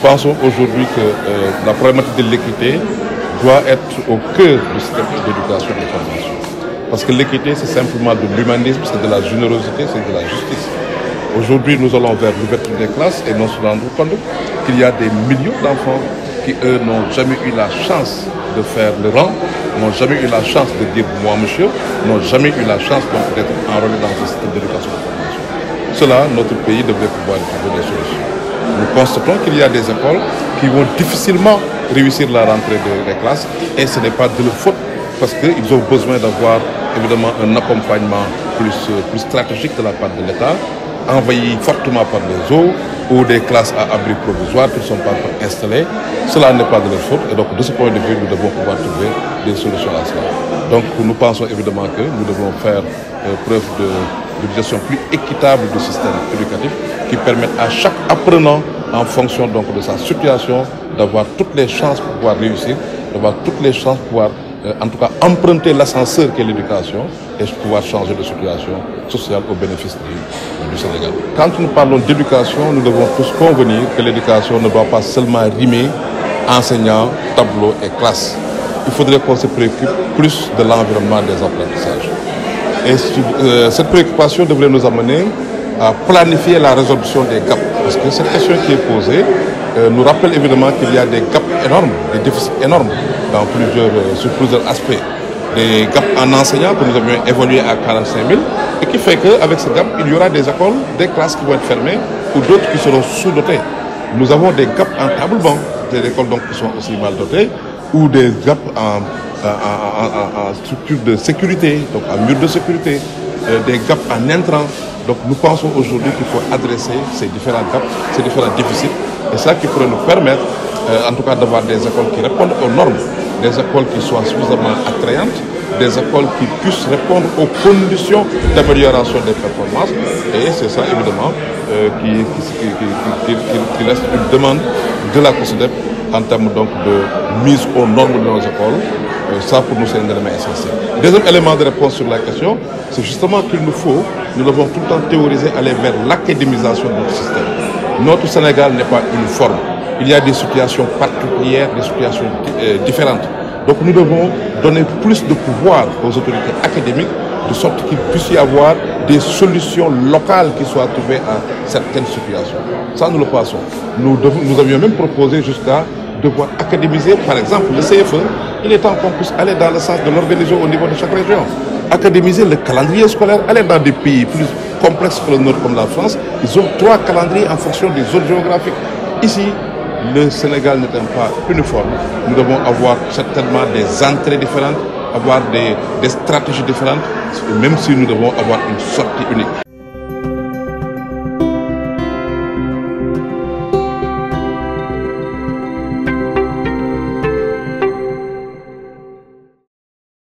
pensons aujourd'hui que la problématique de l'équité doit être au cœur du système d'éducation et de formation. Parce que l'équité, c'est simplement de l'humanisme, c'est de la générosité, c'est de la justice. Aujourd'hui, nous allons vers l'ouverture des classes et nous nous rendons compte qu'il y a des millions d'enfants qui, eux, n'ont jamais eu la chance de faire le rang, n'ont jamais eu la chance de dire « moi, monsieur », n'ont jamais eu la chance d'être enrôlés dans ce système d'éducation et de formation. Cela, notre pays devrait pouvoir trouver des solutions. Nous constatons qu'il y a des écoles qui vont difficilement réussir la rentrée des classes et ce n'est pas de leur faute parce qu'ils ont besoin d'avoir évidemment un accompagnement plus stratégique de la part de l'État, envahi fortement par les eaux ou des classes à abri provisoire qui ne sont pas installées. Cela n'est pas de leur faute et donc de ce point de vue, nous devons pouvoir trouver des solutions à cela. Donc nous pensons évidemment que nous devons faire preuve d'une gestion plus équitable du système éducatif qui permette à chaque apprenant, en fonction donc de sa situation, d'avoir toutes les chances pour pouvoir réussir, d'avoir toutes les chances pour pouvoir en tout cas emprunter l'ascenseur qu'est l'éducation et pouvoir changer de situation sociale au bénéfice du Sénégal. Quand nous parlons d'éducation, nous devons tous convenir que l'éducation ne doit pas seulement rimer enseignants, tableaux et classes. Il faudrait qu'on se préoccupe plus de l'environnement des apprentissages. Et cette préoccupation devrait nous amener à planifier la résolution des gaps. Parce que cette question qui est posée nous rappelle évidemment qu'il y a des gaps énormes, des déficits énormes sur plusieurs aspects. Des gaps en enseignants que nous avions évolué à 45 000 et qui fait qu'avec ce gap, il y aura des écoles, des classes qui vont être fermées ou d'autres qui seront sous-dotées. Nous avons des gaps en table-banc, des écoles donc qui sont aussi mal dotées ou des gaps en structure de sécurité, donc en mur de sécurité, des gaps en intrants. Donc nous pensons aujourd'hui qu'il faut adresser ces différents gaps, ces différents déficits. Et ça qui pourrait nous permettre, en tout cas, d'avoir des écoles qui répondent aux normes, des écoles qui soient suffisamment attrayantes, des écoles qui puissent répondre aux conditions d'amélioration des performances. Et c'est ça, évidemment, qui reste une demande de la COSYDEP en termes donc de mise aux normes de nos écoles. Ça, pour nous, c'est un élément essentiel. Deuxième élément de réponse sur la question, c'est justement qu'il nous devons tout le temps théoriser, aller vers l'académisation de notre système. Notre Sénégal n'est pas uniforme. Il y a des situations particulières, des situations différentes. Donc nous devons donner plus de pouvoir aux autorités académiques de sorte qu'il puisse y avoir des solutions locales qui soient trouvées à certaines situations. Ça, nous le passons. Nous avions même proposé jusqu'à devoir académiser, par exemple, le CFE. Il est temps qu'on puisse aller dans le sens de l'organiser au niveau de chaque région. Académiser le calendrier scolaire, aller dans des pays plus complexes que le nôtre comme la France. Ils ont 3 calendriers en fonction des zones géographiques. Ici, le Sénégal n'étant pas uniforme, nous devons avoir certainement des entrées différentes, avoir des stratégies différentes, même si nous devons avoir une sortie unique.